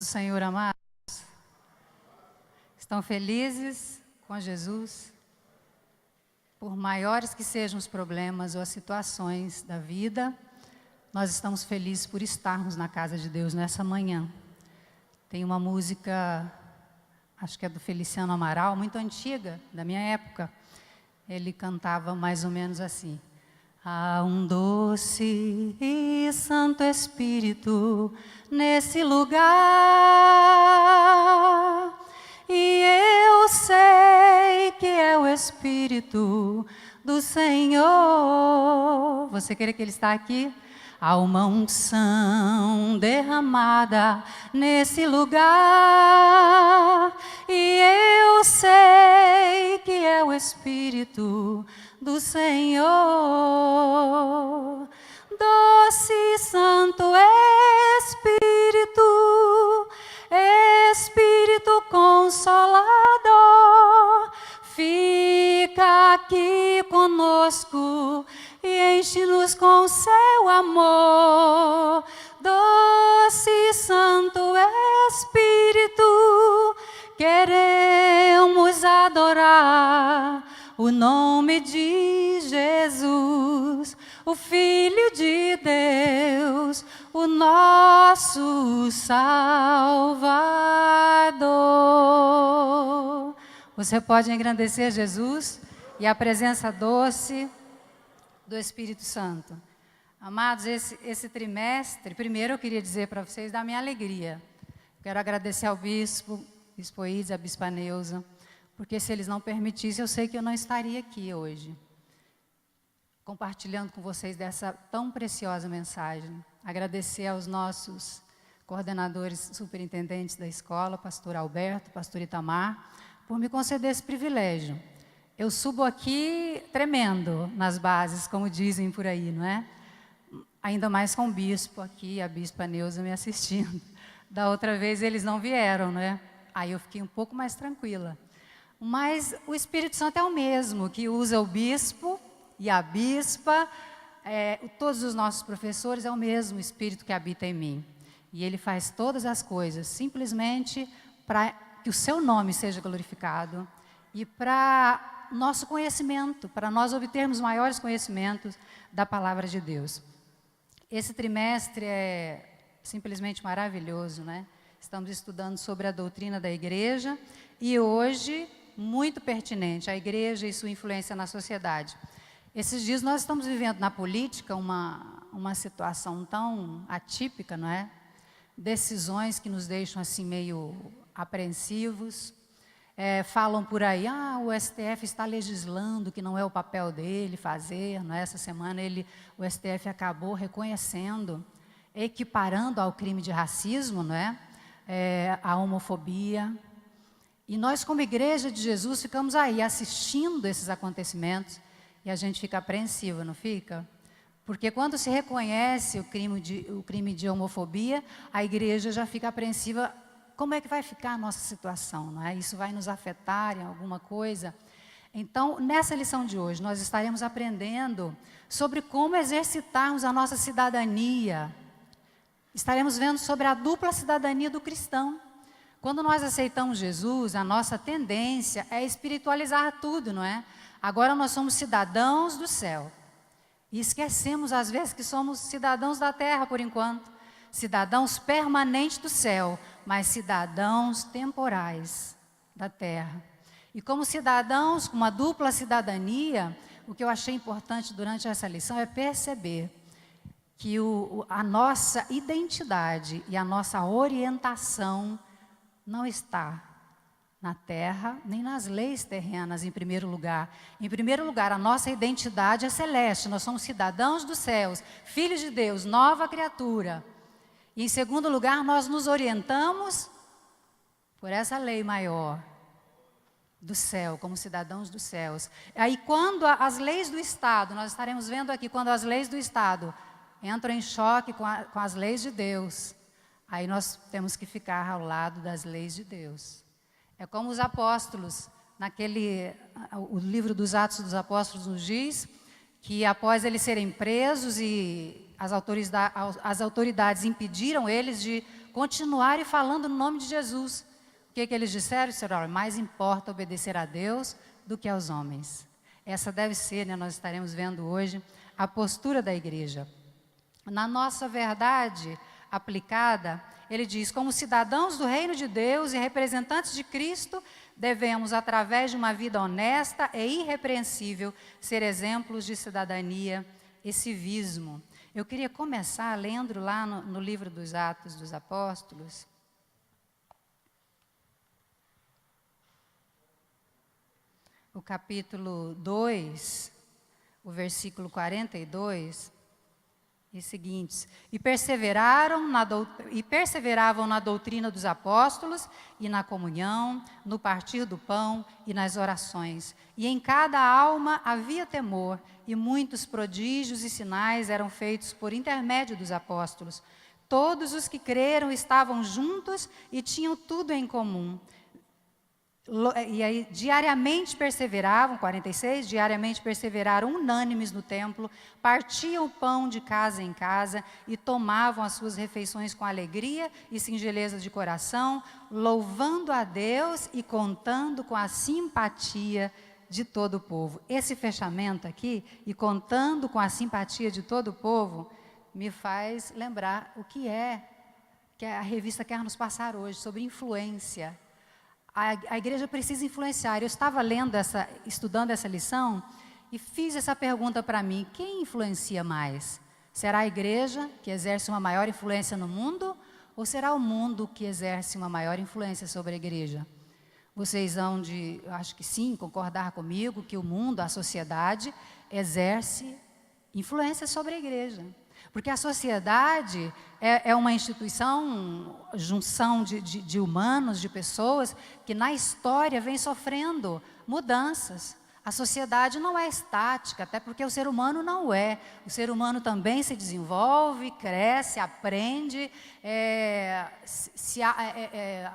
Senhor amado, estão felizes com Jesus? Por maiores que sejam os problemas ou as situações da vida, nós estamos felizes por estarmos na casa de Deus nessa manhã. Tem uma música, acho que é do Feliciano Amaral, muito antiga, da minha época. Ele cantava mais ou menos assim: há um doce e santo Espírito nesse lugar, e eu sei que é o Espírito do Senhor. Você crê que Ele está aqui? Há uma unção derramada nesse lugar, e eu sei que é o Espírito do Senhor. Doce e santo Espírito, Espírito Consolador, fica aqui conosco e enche-nos com seu amor. Doce e santo Espírito, queremos adorar o nome de Jesus, o Filho de Deus, o nosso Salvador. Você pode engrandecer Jesus e a presença doce do Espírito Santo. Amados, esse trimestre, primeiro eu queria dizer para vocês da minha alegria. Quero agradecer ao Bispo Ides, a Bispa Neuza, porque se eles não permitissem, eu sei que eu não estaria aqui hoje, compartilhando com vocês dessa tão preciosa mensagem. Agradecer aos nossos coordenadores, superintendentes da escola, pastor Alberto, pastor Itamar, por me conceder esse privilégio. Eu subo aqui tremendo nas bases, como dizem por aí, não é? Ainda mais com o bispo aqui, a bispa Neuza me assistindo. Da outra vez eles não vieram, não é? Aí eu fiquei um pouco mais tranquila. Mas o Espírito Santo é o mesmo, que usa o bispo e a bispa, todos os nossos professores, é o mesmo Espírito que habita em mim. E Ele faz todas as coisas, simplesmente para que o seu nome seja glorificado e para nosso conhecimento, para nós obtermos maiores conhecimentos da Palavra de Deus. Esse trimestre é simplesmente maravilhoso, né? Estamos estudando sobre a doutrina da igreja e hoje, muito pertinente, a igreja e sua influência na sociedade. Esses dias nós estamos vivendo na política uma situação tão atípica, não é? Decisões que nos deixam assim meio apreensivos. Falam por aí, o STF está legislando, que não é o papel dele fazer, não é? Essa semana o STF acabou reconhecendo, equiparando ao crime de racismo, não é? A homofobia. E nós, como Igreja de Jesus, ficamos aí assistindo esses acontecimentos e a gente fica apreensivo, não fica? Porque quando se reconhece o crime de homofobia, a igreja já fica apreensiva. Como é que vai ficar a nossa situação, não é? Isso vai nos afetar em alguma coisa? Então, nessa lição de hoje, nós estaremos aprendendo sobre como exercitarmos a nossa cidadania. Estaremos vendo sobre a dupla cidadania do cristão. Quando nós aceitamos Jesus, a nossa tendência é espiritualizar tudo, não é? Agora nós somos cidadãos do céu. E esquecemos, às vezes, que somos cidadãos da terra, por enquanto. Cidadãos permanentes do céu, mas cidadãos temporais da terra. E como cidadãos, com uma dupla cidadania, o que eu achei importante durante essa lição é perceber que a nossa identidade e a nossa orientação não está na terra, nem nas leis terrenas, em primeiro lugar. Em primeiro lugar, a nossa identidade é celeste, nós somos cidadãos dos céus, filhos de Deus, nova criatura. E em segundo lugar, nós nos orientamos por essa lei maior do céu, como cidadãos dos céus. Aí quando as leis do Estado, nós estaremos vendo aqui, quando as leis do Estado entram em choque com as leis de Deus, aí nós temos que ficar ao lado das leis de Deus. É como os apóstolos, o livro dos Atos dos Apóstolos nos diz que após eles serem presos e as autoridades impediram eles de continuarem falando no nome de Jesus. O que eles disseram? Disseram, olha, mais importa obedecer a Deus do que aos homens. Essa deve ser, né, nós estaremos vendo hoje, a postura da igreja. Na nossa verdade aplicada, ele diz, como cidadãos do reino de Deus e representantes de Cristo, devemos, através de uma vida honesta e irrepreensível, ser exemplos de cidadania e civismo. Eu queria começar lendo lá no livro dos Atos dos Apóstolos, o capítulo 2, o versículo 42, e seguintes, e perseveravam na doutrina dos apóstolos, e na comunhão, no partir do pão e nas orações. E em cada alma havia temor, e muitos prodígios e sinais eram feitos por intermédio dos apóstolos. Todos os que creram estavam juntos e tinham tudo em comum. E aí, diariamente perseveravam, 46, diariamente perseveraram unânimes no templo, partiam o pão de casa em casa e tomavam as suas refeições com alegria e singeleza de coração, louvando a Deus e contando com a simpatia de todo o povo. Esse fechamento aqui, e contando com a simpatia de todo o povo, me faz lembrar o que a revista quer nos passar hoje, sobre influência. A igreja precisa influenciar. Eu estava estudando essa lição e fiz essa pergunta para mim: quem influencia mais? Será a igreja que exerce uma maior influência no mundo ou será o mundo que exerce uma maior influência sobre a igreja? Vocês vão acho que sim, concordar comigo que o mundo, a sociedade, exerce influência sobre a igreja. Porque a sociedade é uma instituição, junção de humanos, de pessoas, que na história vem sofrendo mudanças. A sociedade não é estática, até porque o ser humano não é. O ser humano também se desenvolve, cresce, aprende,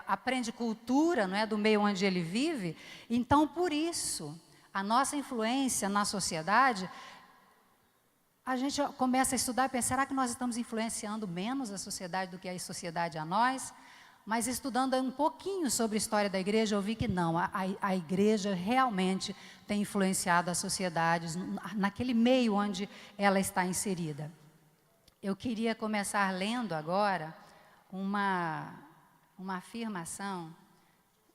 aprende cultura, não é, do meio onde ele vive. Então, por isso, a nossa influência na sociedade, a gente começa a estudar e pensar, será que nós estamos influenciando menos a sociedade do que a sociedade a nós? Mas estudando um pouquinho sobre a história da igreja, eu vi que não, a igreja realmente tem influenciado as sociedades naquele meio onde ela está inserida. Eu queria começar lendo agora uma afirmação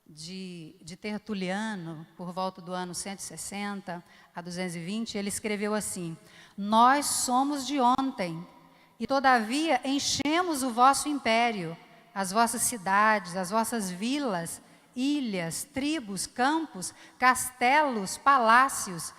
de Tertuliano, por volta do ano 160 a 220, ele escreveu assim: nós somos de ontem, e todavia enchemos o vosso império, as vossas cidades, as vossas vilas, ilhas, tribos, campos, castelos, palácios,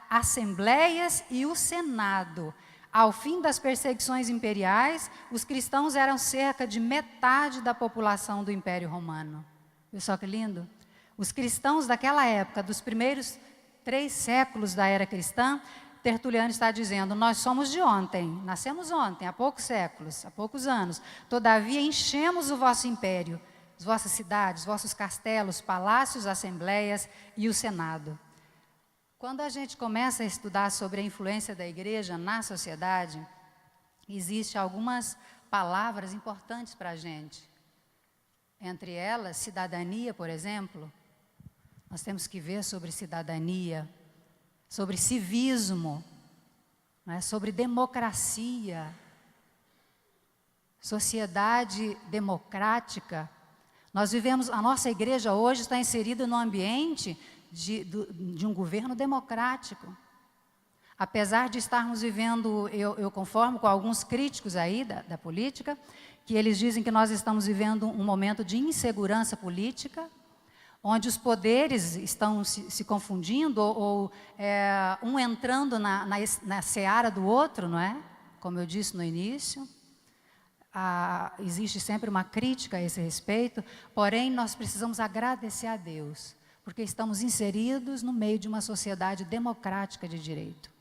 assembleias e o Senado. Ao fim das perseguições imperiais, os cristãos eram cerca de metade da população do Império Romano. Viu só que lindo? Os cristãos daquela época, dos primeiros 3 séculos da era cristã, Tertuliano está dizendo, nós somos de ontem, nascemos ontem, há poucos séculos, há poucos anos. Todavia enchemos o vosso império, as vossas cidades, vossos castelos, palácios, assembleias e o Senado. Quando a gente começa a estudar sobre a influência da igreja na sociedade, existem algumas palavras importantes para a gente. Entre elas, cidadania, por exemplo. Nós temos que ver sobre cidadania, sobre civismo, né, sobre democracia, sociedade democrática. Nós vivemos, a nossa igreja hoje está inserida no ambiente de um governo democrático. Apesar de estarmos vivendo, eu conformo com alguns críticos aí da política, que eles dizem que nós estamos vivendo um momento de insegurança política, onde os poderes estão se confundindo, ou um entrando na seara do outro, não é? Como eu disse no início. Existe sempre uma crítica a esse respeito, porém nós precisamos agradecer a Deus, porque estamos inseridos no meio de uma sociedade democrática de direito.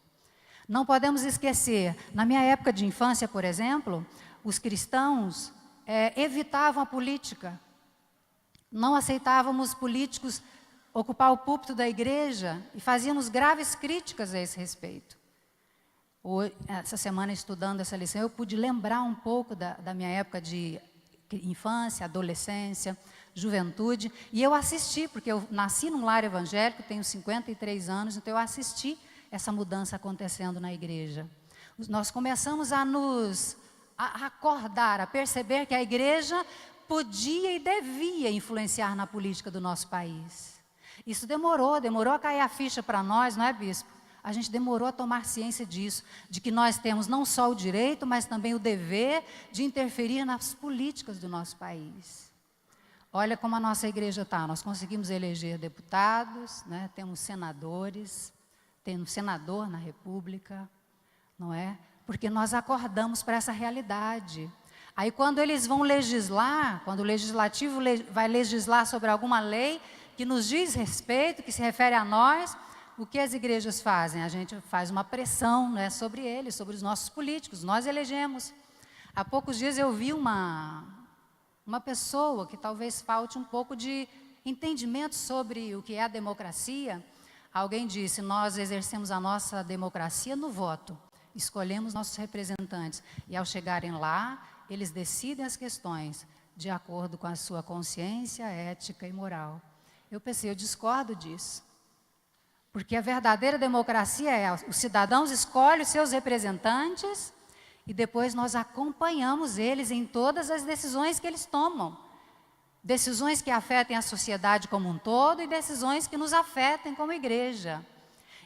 Não podemos esquecer, na minha época de infância, por exemplo, os cristãos evitavam a política. Não aceitávamos políticos ocupar o púlpito da igreja e fazíamos graves críticas a esse respeito. Essa semana, estudando essa lição, eu pude lembrar um pouco da minha época de infância, adolescência, juventude, e eu assisti, porque eu nasci num lar evangélico, tenho 53 anos, então eu assisti essa mudança acontecendo na igreja. Nós começamos a acordar, a perceber que a igreja podia e devia influenciar na política do nosso país. Isso demorou a cair a ficha para nós, não é, bispo? A gente demorou a tomar ciência disso, de que nós temos não só o direito, mas também o dever de interferir nas políticas do nosso país. Olha como a nossa igreja está, nós conseguimos eleger deputados, né? Temos senadores, temos senador na República, não é? Porque nós acordamos para essa realidade. Aí quando eles vão legislar, quando o legislativo vai legislar sobre alguma lei que nos diz respeito, que se refere a nós, o que as igrejas fazem? A gente faz uma pressão, né, sobre eles, sobre os nossos políticos, nós elegemos. Há poucos dias eu vi uma pessoa que talvez falte um pouco de entendimento sobre o que é a democracia. Alguém disse, nós exercemos a nossa democracia no voto, escolhemos nossos representantes e ao chegarem lá, eles decidem as questões de acordo com a sua consciência, ética e moral. Eu pensei, eu discordo disso. Porque a verdadeira democracia é, os cidadãos escolhem os seus representantes e depois nós acompanhamos eles em todas as decisões que eles tomam. Decisões que afetem a sociedade como um todo e decisões que nos afetem como igreja.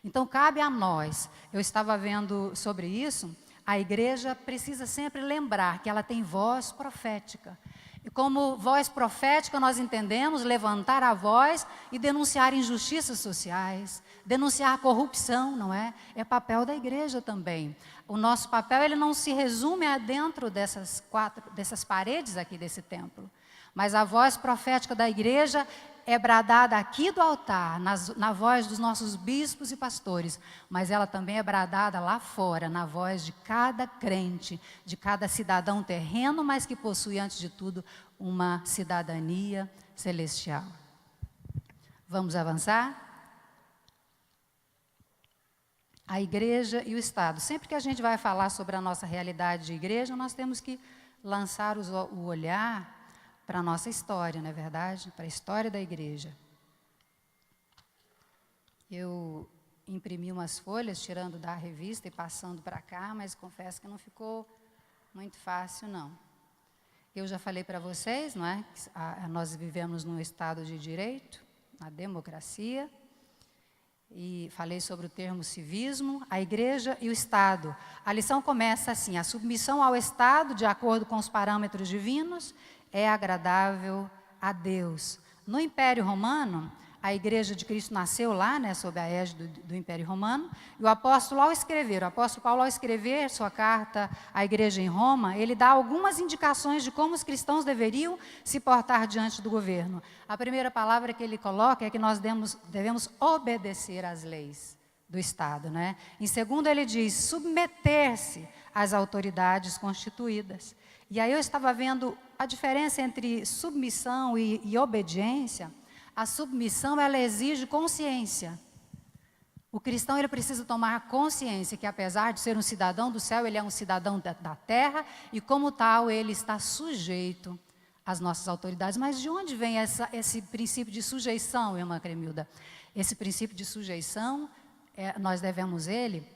Então, cabe a nós, eu estava vendo sobre isso, a igreja precisa sempre lembrar que ela tem voz profética. E como voz profética nós entendemos levantar a voz e denunciar injustiças sociais, denunciar a corrupção, não é? É papel da igreja também. O nosso papel ele não se resume a dentro dessas paredes aqui desse templo. Mas a voz profética da igreja é bradada aqui do altar, na voz dos nossos bispos e pastores, mas ela também é bradada lá fora, na voz de cada crente, de cada cidadão terreno, mas que possui, antes de tudo, uma cidadania celestial. Vamos avançar? A igreja e o Estado. Sempre que a gente vai falar sobre a nossa realidade de igreja, nós temos que lançar o olhar para a nossa história, não é verdade? Para a história da igreja. Eu imprimi umas folhas, tirando da revista e passando para cá, mas confesso que não ficou muito fácil, não. Eu já falei para vocês, não é? Nós vivemos num Estado de direito, na democracia, e falei sobre o termo civismo, a igreja e o Estado. A lição começa assim, a submissão ao Estado, de acordo com os parâmetros divinos, é agradável a Deus. No Império Romano, a Igreja de Cristo nasceu lá, né, sob a égide do Império Romano, e o apóstolo Paulo, ao escrever sua carta à igreja em Roma, ele dá algumas indicações de como os cristãos deveriam se portar diante do governo. A primeira palavra que ele coloca é que nós devemos obedecer às leis do Estado, né? Em segundo, ele diz, submeter-se às autoridades constituídas. E aí eu estava vendo a diferença entre submissão e obediência. A submissão, ela exige consciência. O cristão, ele precisa tomar consciência que, apesar de ser um cidadão do céu, ele é um cidadão da terra e, como tal, ele está sujeito às nossas autoridades. Mas de onde vem esse princípio de sujeição, irmã Cremilda? Esse princípio de sujeição, nós devemos ele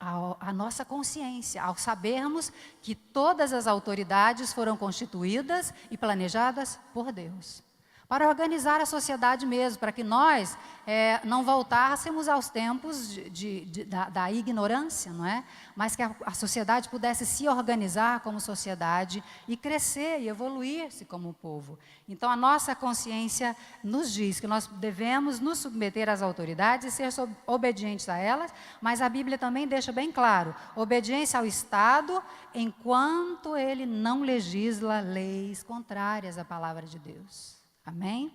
à nossa consciência, ao sabermos que todas as autoridades foram constituídas e planejadas por Deus, para organizar a sociedade mesmo, para que nós não voltássemos aos tempos da ignorância, não é? Mas que a sociedade pudesse se organizar como sociedade e crescer e evoluir-se como povo. Então, a nossa consciência nos diz que nós devemos nos submeter às autoridades e ser obedientes a elas, mas a Bíblia também deixa bem claro, obediência ao Estado enquanto ele não legisla leis contrárias à palavra de Deus. Amém?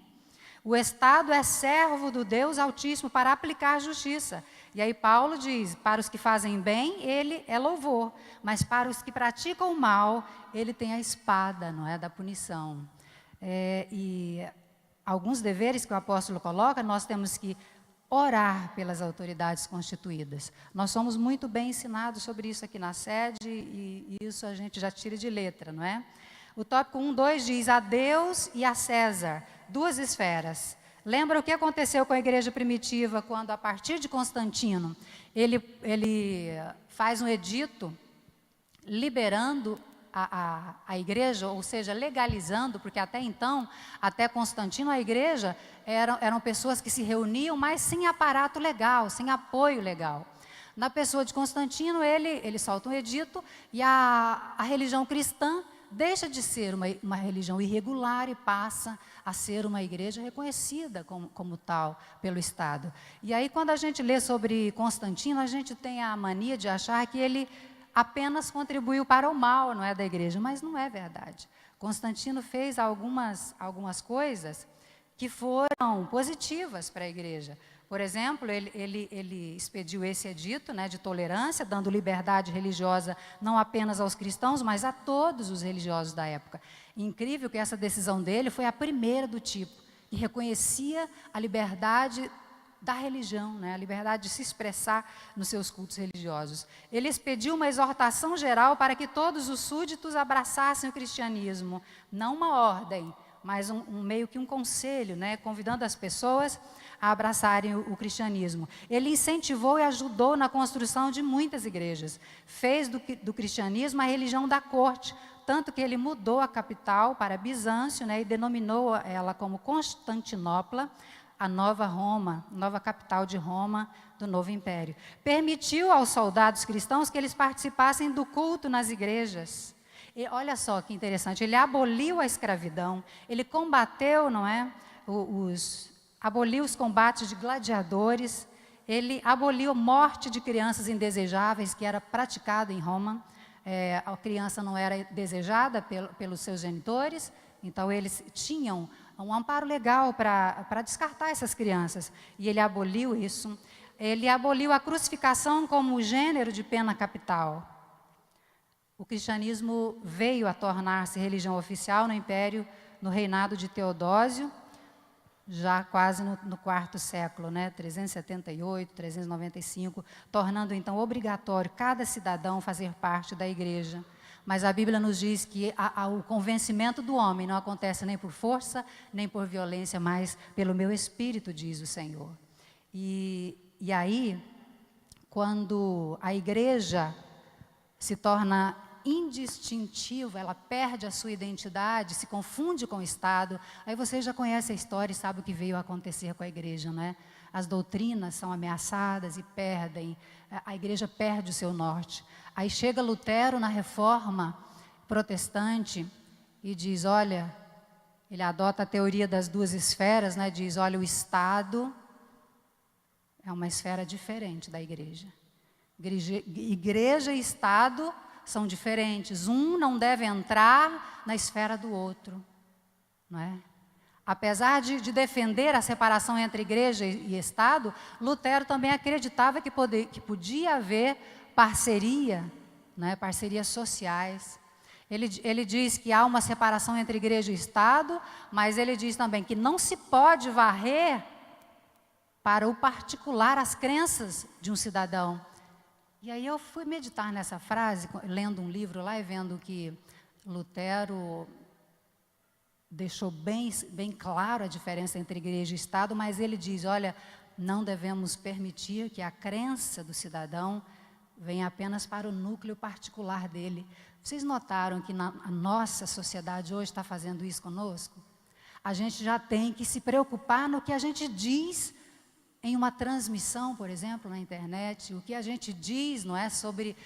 O Estado é servo do Deus Altíssimo para aplicar a justiça. E aí Paulo diz, para os que fazem bem, ele é louvor. Mas para os que praticam o mal, ele tem a espada, não é, da punição. E alguns deveres que o apóstolo coloca, nós temos que orar pelas autoridades constituídas. Nós somos muito bem ensinados sobre isso aqui na sede, e isso a gente já tira de letra, não é? O tópico 1.2 diz: a Deus e a César, duas esferas. Lembra o que aconteceu com a igreja primitiva quando, a partir de Constantino, ele faz um edito liberando a igreja, ou seja, legalizando, porque até então, até Constantino, a igreja eram pessoas que se reuniam, mas sem aparato legal, sem apoio legal. Na pessoa de Constantino, ele solta um edito e a religião cristã deixa de ser uma religião irregular e passa a ser uma igreja reconhecida como tal pelo Estado. E aí, quando a gente lê sobre Constantino, a gente tem a mania de achar que ele apenas contribuiu para o mal, não é, da igreja, mas não é verdade. Constantino fez algumas coisas que foram positivas para a igreja. Por exemplo, ele expediu esse edito, né, de tolerância, dando liberdade religiosa não apenas aos cristãos, mas a todos os religiosos da época. Incrível que essa decisão dele foi a primeira do tipo, que reconhecia a liberdade da religião, né, a liberdade de se expressar nos seus cultos religiosos. Ele expediu uma exortação geral para que todos os súditos abraçassem o cristianismo, não uma ordem, mas meio que um conselho, né, convidando as pessoas a abraçarem o cristianismo. Ele incentivou e ajudou na construção de muitas igrejas. Fez do cristianismo a religião da corte, tanto que ele mudou a capital para Bizâncio, né, e denominou ela como Constantinopla, a nova Roma, nova capital de Roma, do novo império. Permitiu aos soldados cristãos que eles participassem do culto nas igrejas. E olha só que interessante, ele aboliu a escravidão, ele combateu, não é, aboliu os combates de gladiadores, ele aboliu a morte de crianças indesejáveis, que era praticado em Roma. A criança não era desejada pelos seus genitores, então eles tinham um amparo legal para descartar essas crianças. E ele aboliu isso. Ele aboliu a crucificação como gênero de pena capital. O cristianismo veio a tornar-se religião oficial no Império, no reinado de Teodósio, já quase no quarto século, né, 378, 395, tornando então obrigatório cada cidadão fazer parte da igreja. Mas a Bíblia nos diz que o convencimento do homem não acontece nem por força, nem por violência, mas pelo meu espírito, diz o Senhor. E aí, quando a igreja se torna indistintiva, ela perde a sua identidade, se confunde com o Estado, aí você já conhece a história e sabe o que veio a acontecer com a igreja, né? As doutrinas são ameaçadas e perdem, a igreja perde o seu norte. Aí chega Lutero na Reforma Protestante e diz, olha, ele adota a teoria das duas esferas, né? Diz, olha, o Estado é uma esfera diferente da igreja. Igreja e Estado são diferentes, um não deve entrar na esfera do outro, não é? Apesar de defender a separação entre igreja e Estado, Lutero também acreditava que podia haver parceria, né, parcerias sociais. Ele diz que há uma separação entre igreja e Estado, mas ele diz também que não se pode varrer para o particular as crenças de um cidadão. E aí eu fui meditar nessa frase, lendo um livro lá e vendo que Lutero deixou bem claro a diferença entre igreja e Estado, mas ele diz, olha, não devemos permitir que a crença do cidadão venha apenas para o núcleo particular dele. Vocês notaram que a nossa sociedade hoje está fazendo isso conosco? A gente já tem que se preocupar no que a gente diz em uma transmissão, por exemplo, na internet, o que a gente diz, não é, sobre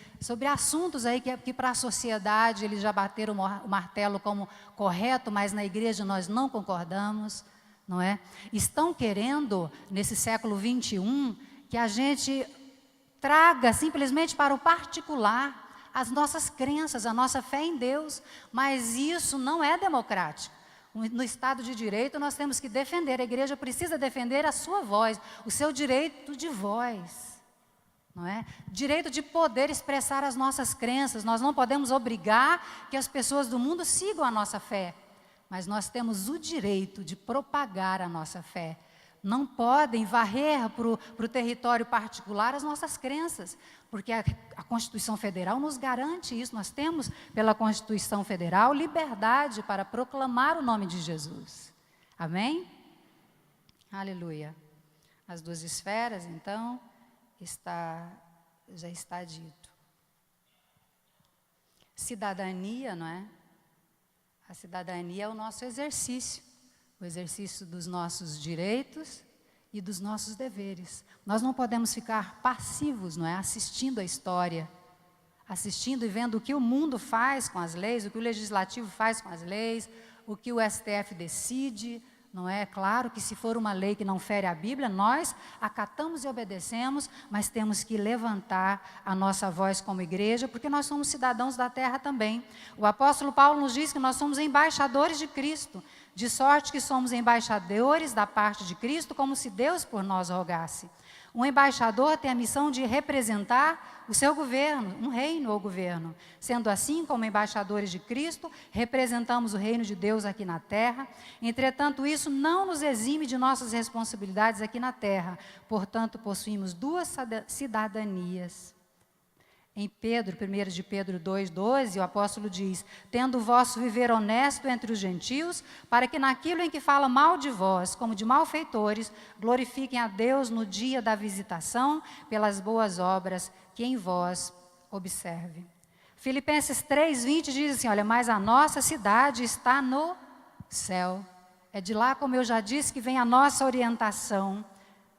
assuntos aí que para a sociedade eles já bateram o martelo como correto, mas na igreja nós não concordamos, não é? Estão querendo, nesse século 21, que a gente traga simplesmente para o particular as nossas crenças, a nossa fé em Deus, mas isso não é democrático. No Estado de Direito, nós temos que defender, a igreja precisa defender a sua voz, o seu direito de voz, não é? Direito de poder expressar as nossas crenças. Nós não podemos obrigar que as pessoas do mundo sigam a nossa fé, mas nós temos o direito de propagar a nossa fé. não podem varrer para o território particular as nossas crenças, porque a Constituição Federal nos garante isso. Nós temos, pela Constituição Federal, liberdade para proclamar o nome de Jesus. Amém? Aleluia. As duas esferas, então, já está dito. Cidadania, não é? A cidadania é o nosso exercício, o exercício dos nossos direitos e dos nossos deveres. Nós não podemos ficar passivos, não é? Assistindo a história, assistindo e vendo o que o mundo faz com as leis, o que o legislativo faz com as leis, o que o STF decide. Não é? Claro que se for uma lei que não fere a Bíblia, nós acatamos e obedecemos, mas temos que levantar a nossa voz como igreja, porque nós somos cidadãos da terra também. O apóstolo Paulo nos diz que nós somos embaixadores de Cristo, de sorte que somos embaixadores da parte de Cristo, como se Deus por nós rogasse. Um embaixador tem a missão de representar o seu governo, um reino ou governo. Sendo assim, como embaixadores de Cristo, representamos o reino de Deus aqui na terra. Entretanto, isso não nos exime de nossas responsabilidades aqui na terra. Portanto, possuímos duas cidadanias. Em 1 de Pedro 2,12, o apóstolo diz: tendo o vosso viver honesto entre os gentios, para que naquilo em que fala mal de vós, como de malfeitores, glorifiquem a Deus no dia da visitação, pelas boas obras que em vós observe. Filipenses 3,20 diz assim, olha, mas a nossa cidade está no céu. É de lá, como eu já disse, que vem a nossa orientação.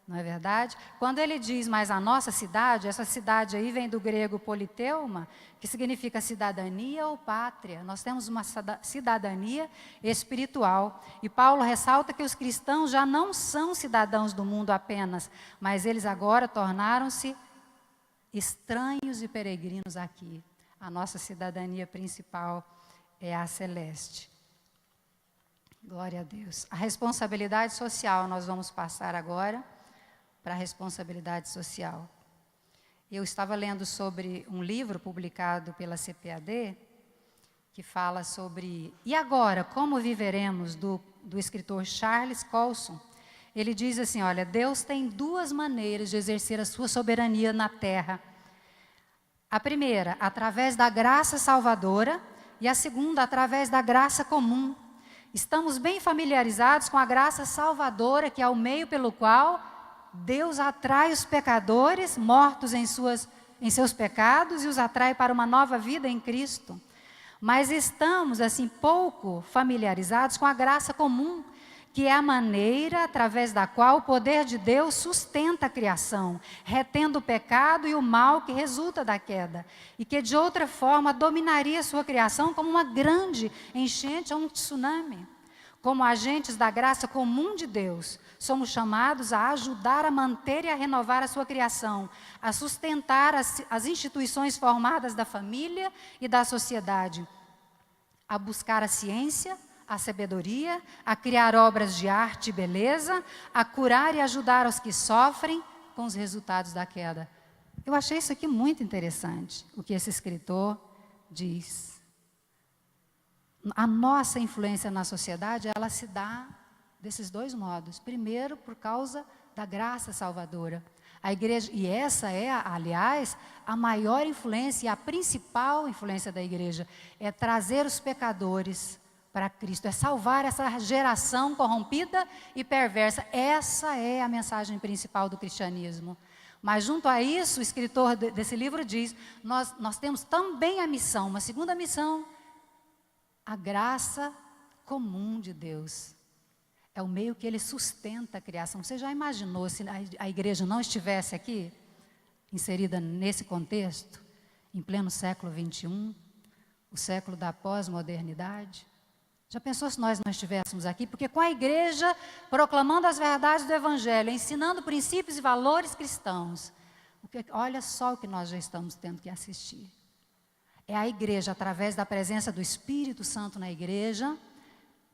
Não é verdade? Quando ele diz, mas a nossa cidade, essa cidade aí vem do grego politeuma, que significa cidadania ou pátria. Nós temos uma cidadania espiritual. E Paulo ressalta que os cristãos já não são cidadãos do mundo apenas, mas eles agora tornaram-se estranhos e peregrinos aqui. A nossa cidadania principal é a celeste. Glória a Deus. A responsabilidade social, nós vamos passar agora para a responsabilidade social. Eu estava lendo sobre um livro publicado pela CPAD, que fala sobre, e agora, como viveremos, do escritor Charles Colson. Ele diz assim, olha, Deus tem duas maneiras de exercer a sua soberania na terra. A primeira, através da graça salvadora, e a segunda, através da graça comum. Estamos bem familiarizados com a graça salvadora, que é o meio pelo qual Deus atrai os pecadores mortos em seus pecados e os atrai para uma nova vida em Cristo. Mas estamos, assim, pouco familiarizados com a graça comum, que é a maneira através da qual o poder de Deus sustenta a criação, retendo o pecado e o mal que resulta da queda, e que de outra forma dominaria sua criação como uma grande enchente ou um tsunami. Como agentes da graça comum de Deus, somos chamados a ajudar a manter e a renovar a sua criação, a sustentar as instituições formadas da família e da sociedade, a buscar a ciência, a sabedoria, a criar obras de arte e beleza, a curar e ajudar os que sofrem com os resultados da queda. Eu achei isso aqui muito interessante, o que esse escritor diz. A nossa influência na sociedade, ela se dá desses dois modos. Primeiro, por causa da graça salvadora. A igreja, e essa é, aliás, a maior influência e a principal influência da igreja, é trazer os pecadores para Cristo, é salvar essa geração corrompida e perversa. Essa é a mensagem principal do cristianismo. Mas junto a isso, o escritor desse livro diz, nós temos também a missão, uma segunda missão, a graça comum de Deus. É o meio que Ele sustenta a criação. Você já imaginou se a igreja não estivesse aqui, inserida nesse contexto, em pleno século XXI, o século da pós-modernidade? Já pensou se nós não estivéssemos aqui? Porque com a igreja proclamando as verdades do Evangelho, ensinando princípios e valores cristãos, olha só o que nós já estamos tendo que assistir. É a igreja, através da presença do Espírito Santo na igreja,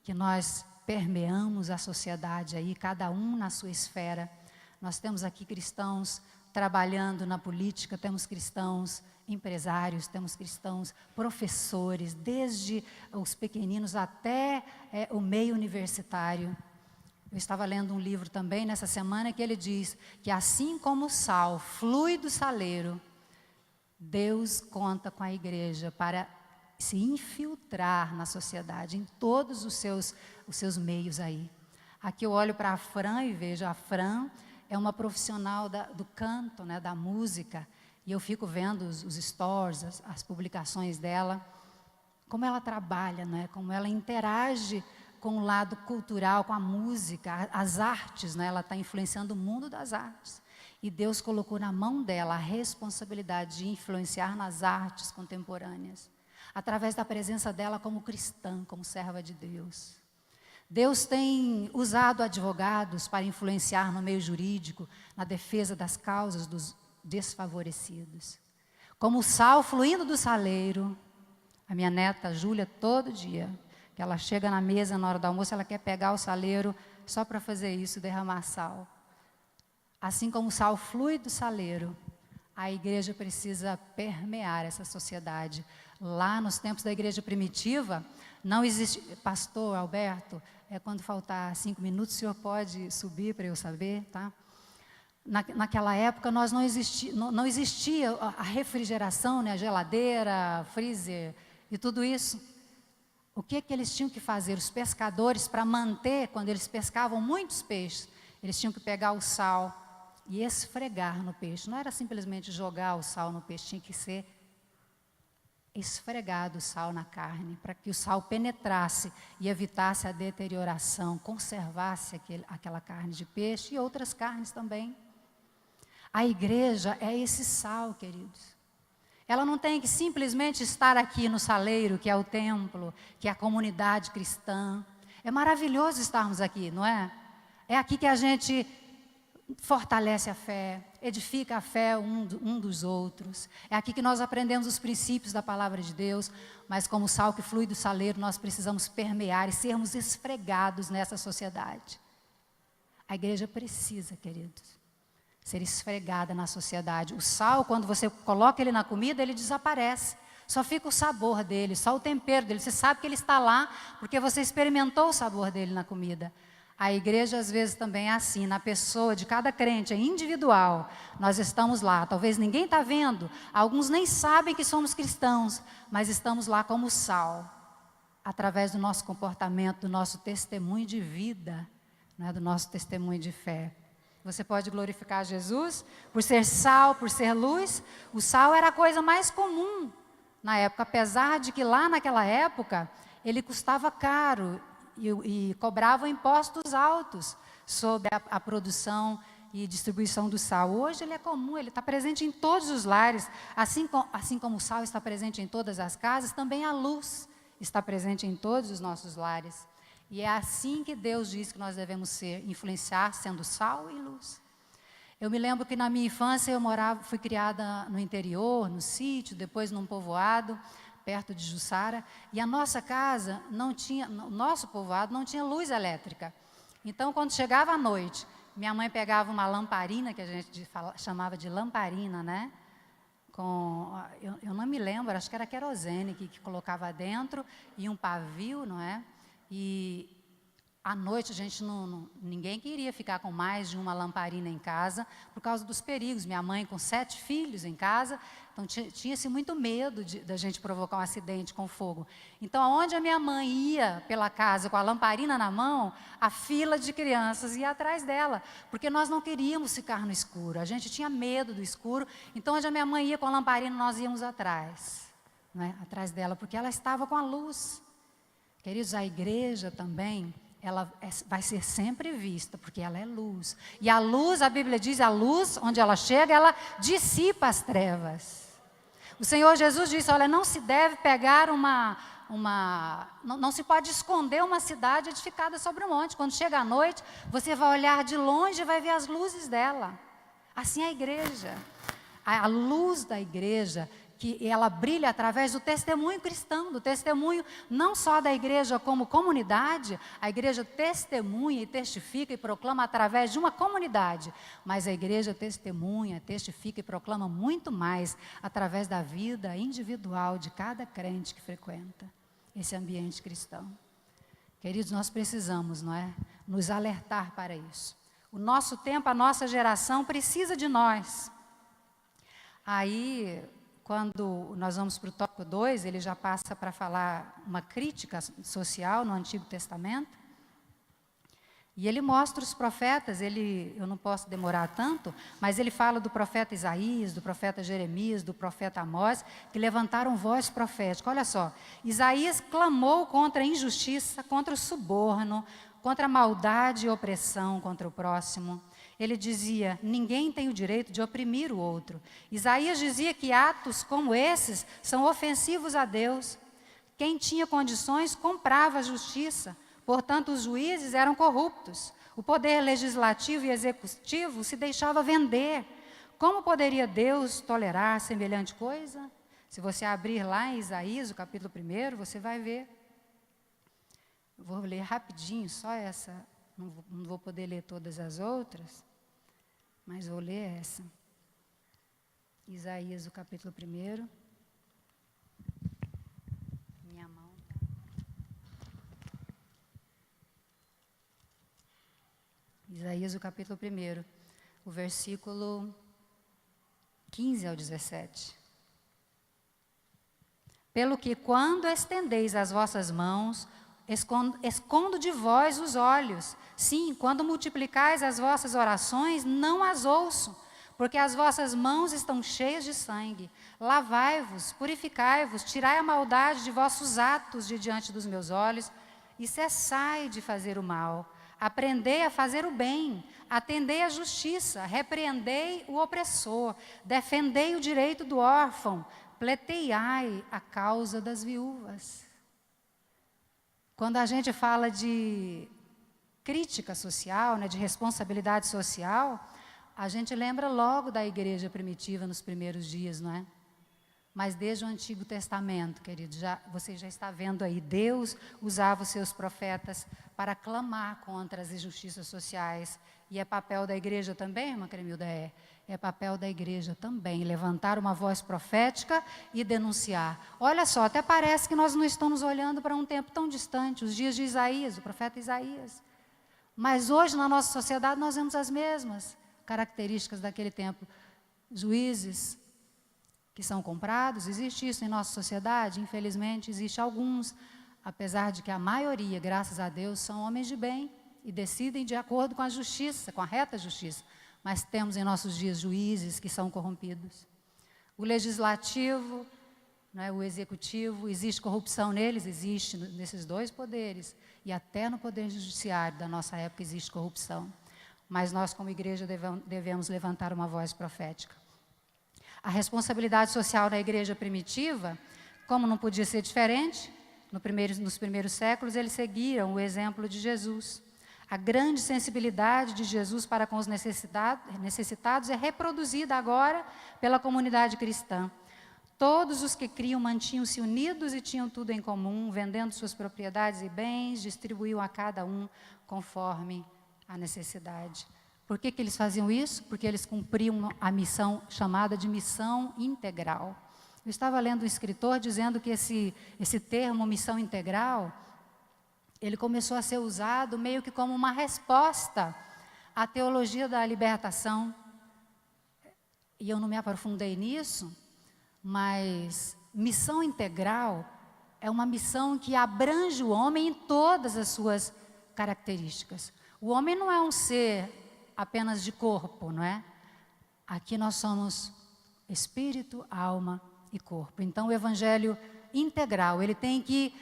que nós permeamos a sociedade aí, cada um na sua esfera. Nós temos aqui cristãos trabalhando na política, temos cristãos empresários, temos cristãos professores, desde os pequeninos até o meio universitário. Eu estava lendo um livro também nessa semana que ele diz que assim como o sal flui do saleiro, Deus conta com a igreja para se infiltrar na sociedade, em todos os seus meios aí. Aqui eu olho para a Fran e vejo, a Fran é uma profissional do canto, né, da música, e eu fico vendo os stories, as publicações dela, como ela trabalha, né, como ela interage com o lado cultural, com a música, as artes, né, ela está influenciando o mundo das artes. E Deus colocou na mão dela a responsabilidade de influenciar nas artes contemporâneas, através da presença dela como cristã, como serva de Deus. Deus tem usado advogados para influenciar no meio jurídico, na defesa das causas dos desfavorecidos. Como o sal fluindo do saleiro, a minha neta Júlia, todo dia, que ela chega na mesa na hora do almoço, ela quer pegar o saleiro só para fazer isso, derramar sal. Assim como o sal flui do saleiro, a igreja precisa permear essa sociedade. Lá nos tempos da igreja primitiva, não existe... Pastor Alberto, quando faltar 5 minutos, o senhor pode subir para eu saber, tá? Naquela época, não existia a refrigeração, né, a geladeira, freezer e tudo isso. O que eles tinham que fazer? Os pescadores, para manter, quando eles pescavam muitos peixes, eles tinham que pegar o sal e esfregar no peixe. Não era simplesmente jogar o sal no peixe, tinha que ser esfregado o sal na carne, para que o sal penetrasse e evitasse a deterioração, conservasse aquela carne de peixe e outras carnes também. A igreja é esse sal, queridos. Ela não tem que simplesmente estar aqui no saleiro, que é o templo, que é a comunidade cristã. É maravilhoso estarmos aqui, não é? É aqui que a gente fortalece a fé, edifica a fé um dos outros. É aqui que nós aprendemos os princípios da palavra de Deus, mas como o sal que flui do saleiro, nós precisamos permear e sermos esfregados nessa sociedade. A igreja precisa, queridos, ser esfregada na sociedade. O sal, quando você coloca ele na comida, ele desaparece. Só fica o sabor dele, só o tempero dele. Você sabe que ele está lá, porque você experimentou o sabor dele na comida. A igreja, às vezes, também é assim, na pessoa de cada crente, é individual. Nós estamos lá, talvez ninguém está vendo, alguns nem sabem que somos cristãos, mas estamos lá como sal, através do nosso comportamento, do nosso testemunho de vida, né, do nosso testemunho de fé. Você pode glorificar Jesus por ser sal, por ser luz. O sal era a coisa mais comum na época, apesar de que lá naquela época ele custava caro e cobravam impostos altos sobre a produção e distribuição do sal. Hoje ele é comum, ele está presente em todos os lares. Assim como o sal está presente em todas as casas, também a luz está presente em todos os nossos lares. E é assim que Deus diz que nós devemos ser, influenciar sendo sal e luz. Eu me lembro que na minha infância fui criada no interior, no sítio, depois num povoado, perto de Jussara, e a nossa casa o nosso povoado não tinha luz elétrica. Então, quando chegava a noite, minha mãe pegava uma lamparina, que a gente chamava de lamparina, né? Eu não me lembro, acho que era querosene que colocava dentro, e um pavio, não é? E à noite ninguém queria ficar com mais de uma lamparina em casa, por causa dos perigos. Minha mãe com 7 filhos em casa, então tinha-se muito medo da gente provocar um acidente com fogo. Então, aonde a minha mãe ia pela casa com a lamparina na mão, a fila de crianças ia atrás dela, porque nós não queríamos ficar no escuro, a gente tinha medo do escuro, então onde a minha mãe ia com a lamparina, nós íamos atrás, né? Atrás dela, porque ela estava com a luz. Queridos, a igreja também, ela vai ser sempre vista, porque ela é luz. E a luz, a Bíblia diz, a luz, onde ela chega, ela dissipa as trevas. O Senhor Jesus disse, olha, não se deve pegar não se pode esconder uma cidade edificada sobre um monte. Quando chega a noite, você vai olhar de longe e vai ver as luzes dela. Assim é a igreja. A luz da igreja, que ela brilha através do testemunho cristão, do testemunho não só da igreja como comunidade. A igreja testemunha e testifica e proclama através de uma comunidade, mas a igreja testemunha, testifica e proclama muito mais através da vida individual de cada crente que frequenta esse ambiente cristão. Queridos, nós precisamos, não é? nos alertar para isso. O nosso tempo, a nossa geração precisa de nós. Aí, quando nós vamos para o tópico 2, ele já passa para falar uma crítica social no Antigo Testamento. E ele mostra os profetas, eu não posso demorar tanto, mas ele fala do profeta Isaías, do profeta Jeremias, do profeta Amós, que levantaram voz profética. Olha só, Isaías clamou contra a injustiça, contra o suborno, contra a maldade e opressão contra o próximo. Ele dizia, ninguém tem o direito de oprimir o outro. Isaías dizia que atos como esses são ofensivos a Deus. Quem tinha condições comprava a justiça. Portanto, os juízes eram corruptos. O poder legislativo e executivo se deixava vender. Como poderia Deus tolerar semelhante coisa? Se você abrir lá em Isaías, o capítulo 1, você vai ver. Vou ler rapidinho, só essa. Não vou poder ler todas as outras, mas vou ler essa. Isaías, o capítulo 1. Minha mão. Isaías, o capítulo 1, o versículo 15 ao 17. Pelo que, quando estendeis as vossas mãos, escondo de vós os olhos. Sim, quando multiplicais as vossas orações, não as ouço, porque as vossas mãos estão cheias de sangue. Lavai-vos, purificai-vos, tirai a maldade de vossos atos de diante dos meus olhos, e cessai de fazer o mal. Aprendei a fazer o bem, atendei à justiça, repreendei o opressor, defendei o direito do órfão, pleiteiai a causa das viúvas. Quando a gente fala de crítica social, né, de responsabilidade social, a gente lembra logo da igreja primitiva nos primeiros dias, não é? Mas desde o Antigo Testamento, querido, você já está vendo aí, Deus usava os seus profetas para clamar contra as injustiças sociais. E é papel da igreja também, irmã Cremilda? É papel da igreja também, levantar uma voz profética e denunciar. Olha só, até parece que nós não estamos olhando para um tempo tão distante, os dias de Isaías, o profeta Isaías. Mas hoje, na nossa sociedade, nós vemos as mesmas características daquele tempo. Juízes que são comprados, existe isso em nossa sociedade? Infelizmente, existe alguns, apesar de que a maioria, graças a Deus, são homens de bem e decidem de acordo com a justiça, com a reta justiça. Mas temos em nossos dias juízes que são corrompidos. O legislativo, né, o executivo, existe corrupção neles? Existe nesses dois poderes. E até no poder judiciário da nossa época existe corrupção. Mas nós, como igreja, devemos levantar uma voz profética. A responsabilidade social da igreja primitiva, como não podia ser diferente, nos primeiros séculos, eles seguiram o exemplo de Jesus. A grande sensibilidade de Jesus para com os necessitados é reproduzida agora pela comunidade cristã. Todos os que criam mantinham-se unidos e tinham tudo em comum, vendendo suas propriedades e bens, distribuíam a cada um conforme a necessidade. Por que eles faziam isso? Porque eles cumpriam a missão chamada de missão integral. Eu estava lendo um escritor dizendo que esse termo, missão integral, ele começou a ser usado meio que como uma resposta à teologia da libertação. E eu não me aprofundei nisso, mas missão integral é uma missão que abrange o homem em todas as suas características. O homem não é um ser apenas de corpo, não é? Aqui nós somos espírito, alma e corpo. Então, o evangelho integral, ele tem que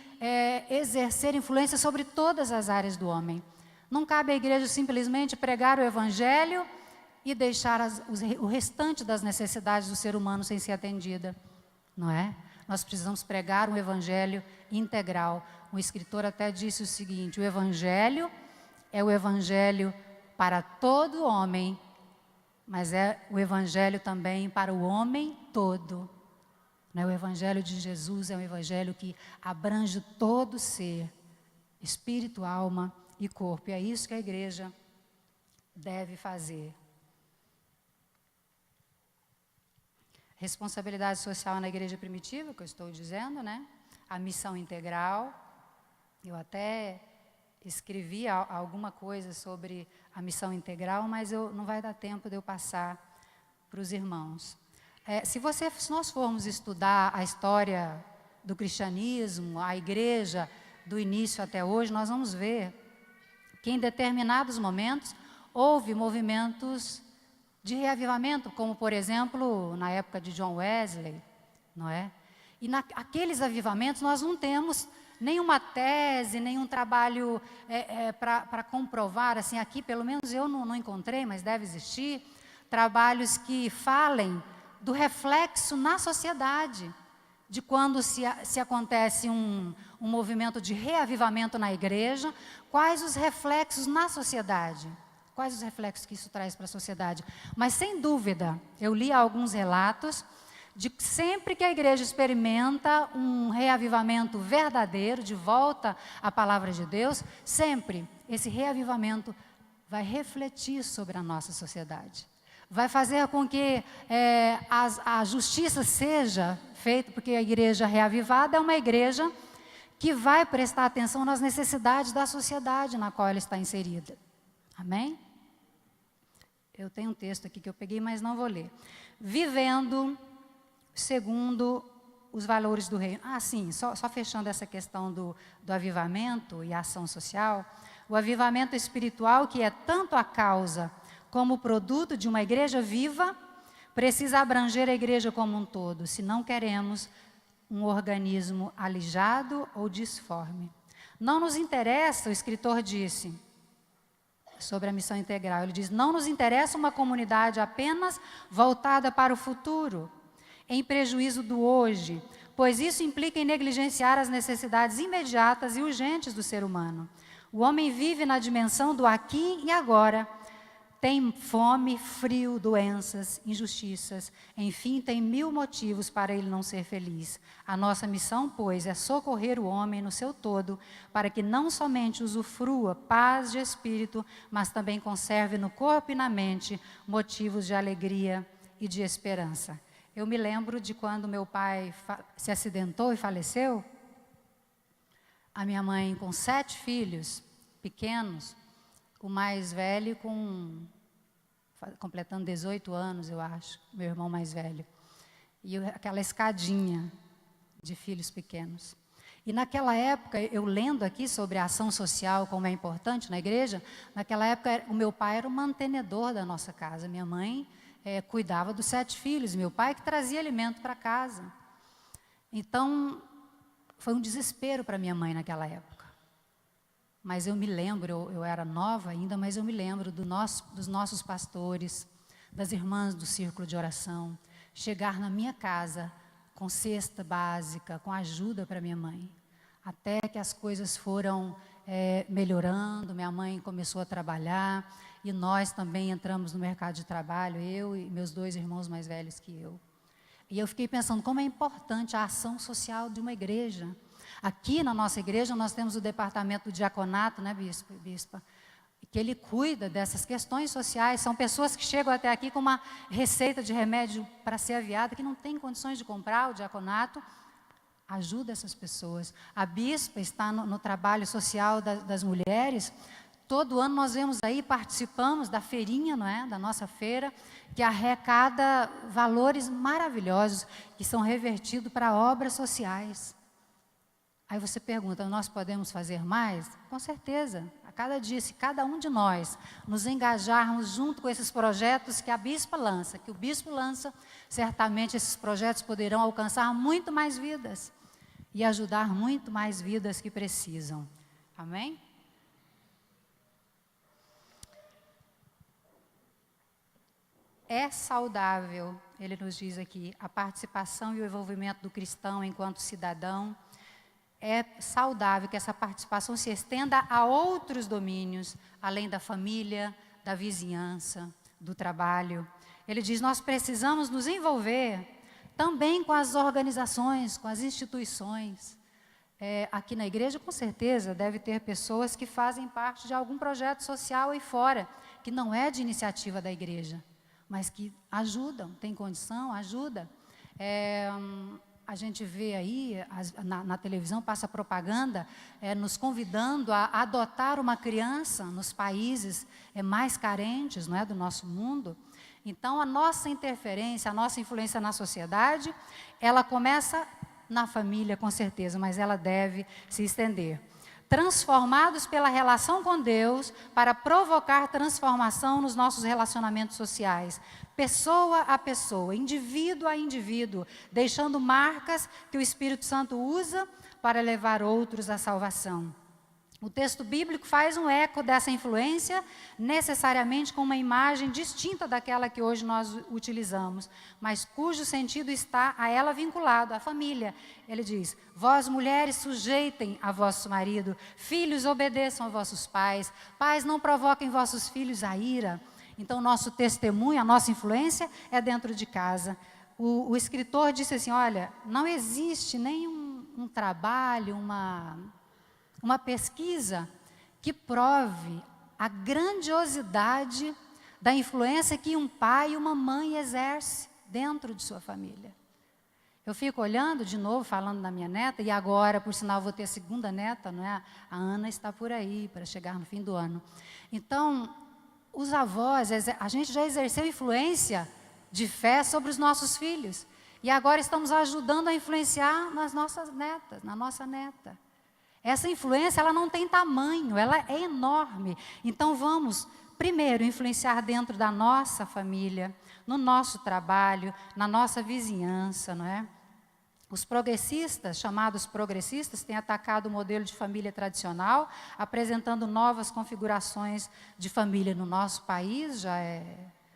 exercer influência sobre todas as áreas do homem. Não cabe à igreja simplesmente pregar o evangelho e deixar o restante das necessidades do ser humano sem ser atendida, não é? Nós precisamos pregar um evangelho integral. O escritor até disse o seguinte: o evangelho é o evangelho para todo homem, mas é o evangelho também para o homem todo. O evangelho de Jesus é um evangelho que abrange todo ser, espírito, alma e corpo. E é isso que a igreja deve fazer. Responsabilidade social na igreja primitiva, que eu estou dizendo, né? A missão integral. Eu até escrevi alguma coisa sobre a missão integral, mas não vai dar tempo de eu passar para os irmãos. Se nós formos estudar a história do cristianismo, a igreja, do início até hoje, nós vamos ver que em determinados momentos houve movimentos de reavivamento, como, por exemplo, na época de John Wesley, não é? E naqueles avivamentos nós não temos nenhuma tese, nenhum trabalho para comprovar, assim, aqui pelo menos eu não encontrei, mas deve existir, trabalhos que falem do reflexo na sociedade, de quando se acontece um movimento de reavivamento na igreja, quais os reflexos na sociedade, quais os reflexos que isso traz para a sociedade. Mas, sem dúvida, eu li alguns relatos de que sempre que a igreja experimenta um reavivamento verdadeiro, de volta à palavra de Deus, sempre esse reavivamento vai refletir sobre a nossa sociedade. Vai fazer com que a justiça seja feita, porque a igreja reavivada é uma igreja que vai prestar atenção nas necessidades da sociedade na qual ela está inserida. Amém? Eu tenho um texto aqui que eu peguei, mas não vou ler. Vivendo segundo os valores do reino. Sim, só fechando essa questão do avivamento e a ação social, o avivamento espiritual, que é tanto a causa como o produto de uma igreja viva, precisa abranger a igreja como um todo, se não queremos um organismo alijado ou disforme. Não nos interessa, o escritor disse, sobre a missão integral, ele diz, não nos interessa uma comunidade apenas voltada para o futuro, em prejuízo do hoje, pois isso implica em negligenciar as necessidades imediatas e urgentes do ser humano. O homem vive na dimensão do aqui e agora, tem fome, frio, doenças, injustiças, enfim, tem 1000 motivos para ele não ser feliz. A nossa missão, pois, é socorrer o homem no seu todo, para que não somente usufrua paz de espírito, mas também conserve no corpo e na mente motivos de alegria e de esperança. Eu me lembro de quando meu pai se acidentou e faleceu, a minha mãe com 7 filhos pequenos, o mais velho completando 18 anos, eu acho, meu irmão mais velho. E aquela escadinha de filhos pequenos. E naquela época, eu lendo aqui sobre a ação social, como é importante na igreja, naquela época o meu pai era o mantenedor da nossa casa, minha mãe cuidava dos 7 filhos, meu pai que trazia alimento para casa. Então, foi um desespero para minha mãe naquela época. Mas eu me lembro, eu era nova ainda, mas eu me lembro dos nossos pastores, das irmãs do círculo de oração, chegar na minha casa com cesta básica, com ajuda para minha mãe. Até que as coisas foram melhorando, minha mãe começou a trabalhar, e nós também entramos no mercado de trabalho, eu e meus 2 irmãos mais velhos que eu. E eu fiquei pensando como é importante a ação social de uma igreja. Aqui na nossa igreja nós temos o departamento do diaconato, né, bispa? Que ele cuida dessas questões sociais. São pessoas que chegam até aqui com uma receita de remédio para ser aviada, que não tem condições de comprar, o diaconato ajuda essas pessoas. A bispa está no trabalho social das mulheres. Todo ano nós vemos aí, participamos da feirinha, não é? Da nossa feira, que arrecada valores maravilhosos, que são revertidos para obras sociais. Aí você pergunta, nós podemos fazer mais? Com certeza, a cada dia, se cada um de nós nos engajarmos junto com esses projetos que a bispa lança, que o bispo lança, certamente esses projetos poderão alcançar muito mais vidas e ajudar muito mais vidas que precisam. Amém? É saudável, ele nos diz aqui, a participação e o envolvimento do cristão enquanto cidadão. É saudável que essa participação se estenda a outros domínios, além da família, da vizinhança, do trabalho. Ele diz, nós precisamos nos envolver também com as organizações, com as instituições. Aqui na igreja, com certeza, deve ter pessoas que fazem parte de algum projeto social aí fora, que não é de iniciativa da igreja, mas que ajudam, tem condição, ajuda. a gente vê aí, na televisão passa propaganda, nos convidando a adotar uma criança nos países mais carentes, não é, do nosso mundo. Então, a nossa interferência, a nossa influência na sociedade, ela começa na família, com certeza, mas ela deve se estender. Transformados pela relação com Deus para provocar transformação nos nossos relacionamentos sociais, pessoa a pessoa, indivíduo a indivíduo, deixando marcas que o Espírito Santo usa para levar outros à salvação. O texto bíblico faz um eco dessa influência, necessariamente com uma imagem distinta daquela que hoje nós utilizamos, mas cujo sentido está a ela vinculado, à família. Ele diz: vós mulheres sujeitem a vosso marido, filhos obedeçam a vossos pais, pais não provoquem vossos filhos a ira. Então nosso testemunho, a nossa influência é dentro de casa. O escritor disse assim, olha, não existe nenhum trabalho, uma pesquisa que prove a grandiosidade da influência que um pai e uma mãe exercem dentro de sua família. Eu fico olhando, de novo, falando da minha neta, e agora, por sinal, vou ter a segunda neta, não é? A Ana está por aí, para chegar no fim do ano. Então, os avós, a gente já exerceu influência de fé sobre os nossos filhos, e agora estamos ajudando a influenciar nas nossas netas, na nossa neta. Essa influência, ela não tem tamanho, ela é enorme. Então, vamos, primeiro, influenciar dentro da nossa família, no nosso trabalho, na nossa vizinhança, não é? Os progressistas, chamados progressistas, têm atacado o modelo de família tradicional, apresentando novas configurações de família no nosso país.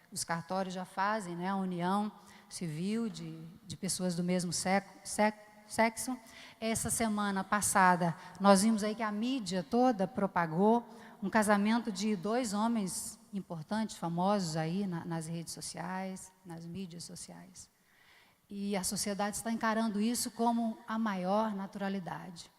Os cartórios já fazem, né, a união civil de pessoas do mesmo sexo. Essa semana passada, nós vimos aí que a mídia toda propagou um casamento de 2 homens importantes, famosos aí nas redes sociais, nas mídias sociais. E a sociedade está encarando isso como a maior naturalidade.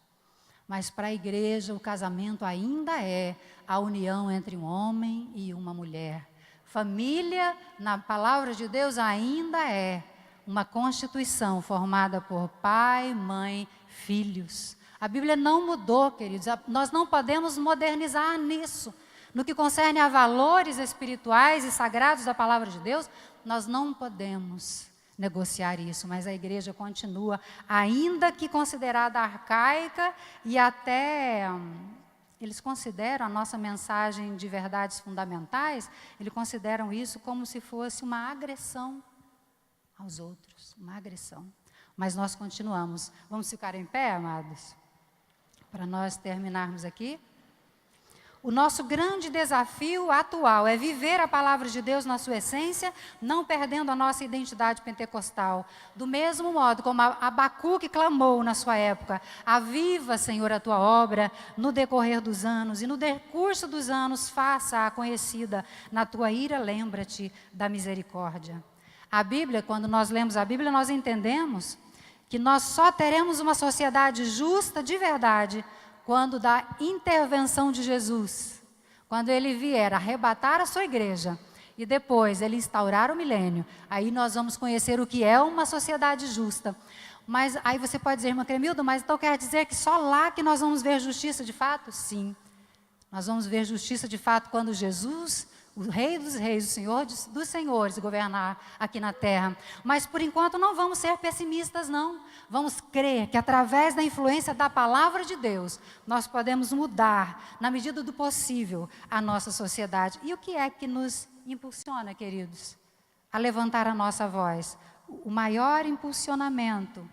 Mas para a igreja, o casamento ainda é a união entre um homem e uma mulher. Família, na palavra de Deus, ainda é uma constituição formada por pai, mãe, filhos. A Bíblia não mudou, queridos. Nós não podemos modernizar nisso. No que concerne a valores espirituais e sagrados da palavra de Deus, nós não podemos negociar isso, mas a igreja continua, ainda que considerada arcaica, e até eles consideram a nossa mensagem de verdades fundamentais, eles consideram isso como se fosse uma agressão aos outros, uma agressão. Mas nós continuamos. Vamos ficar em pé, amados? Para nós terminarmos aqui. O nosso grande desafio atual é viver a palavra de Deus na sua essência, não perdendo a nossa identidade pentecostal. Do mesmo modo como Abacuque clamou na sua época, aviva, Senhor, a tua obra no decorrer dos anos, e no decurso dos anos faça-a conhecida. Na tua ira, lembra-te da misericórdia. A Bíblia, quando nós lemos a Bíblia, nós entendemos que nós só teremos uma sociedade justa de verdade quando da intervenção de Jesus, quando ele vier arrebatar a sua igreja e depois ele instaurar o milênio, aí nós vamos conhecer o que é uma sociedade justa. Mas aí você pode dizer, irmã Cremilda, mas então quer dizer que só lá que nós vamos ver justiça de fato? Sim, nós vamos ver justiça de fato quando Jesus, o Rei dos Reis, o Senhor dos Senhores, governar aqui na terra. Mas, por enquanto, não vamos ser pessimistas, não. Vamos crer que, através da influência da palavra de Deus, nós podemos mudar, na medida do possível, a nossa sociedade. E o que é que nos impulsiona, queridos? A levantar a nossa voz. O maior impulsionamento,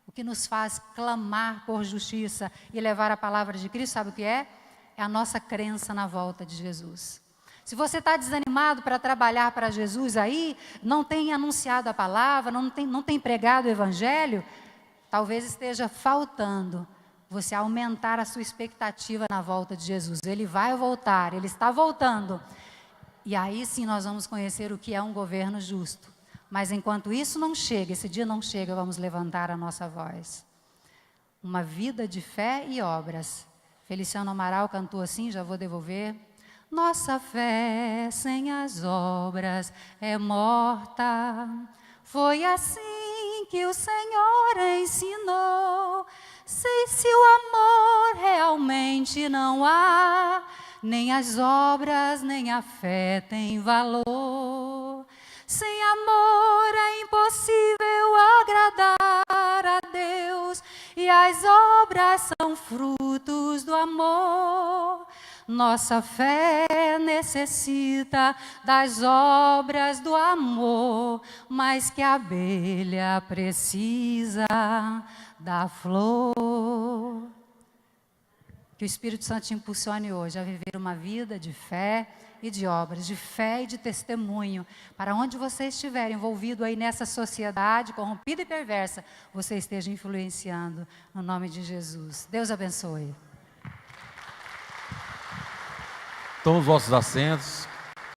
o que nos faz clamar por justiça e levar a palavra de Cristo, sabe o que é? É a nossa crença na volta de Jesus. Se você está desanimado para trabalhar para Jesus aí, não tem anunciado a palavra, não tem pregado o evangelho, talvez esteja faltando você aumentar a sua expectativa na volta de Jesus. Ele vai voltar, ele está voltando. E aí sim nós vamos conhecer o que é um governo justo. Mas enquanto isso não chega, esse dia não chega, vamos levantar a nossa voz. Uma vida de fé e obras. Feliciano Amaral cantou assim, já vou devolver. Nossa fé sem as obras é morta. Foi assim que o Senhor ensinou. Se o amor realmente não há, nem as obras, nem a fé têm valor. Sem amor é impossível agradar a Deus, e as obras são frutos do amor. Nossa fé necessita das obras do amor, mais que a abelha precisa da flor. Que o Espírito Santo te impulsione hoje a viver uma vida de fé e de obras, de fé e de testemunho, para onde você estiver envolvido aí nessa sociedade corrompida e perversa, você esteja influenciando, no nome de Jesus. Deus abençoe. Tomem os vossos assentos.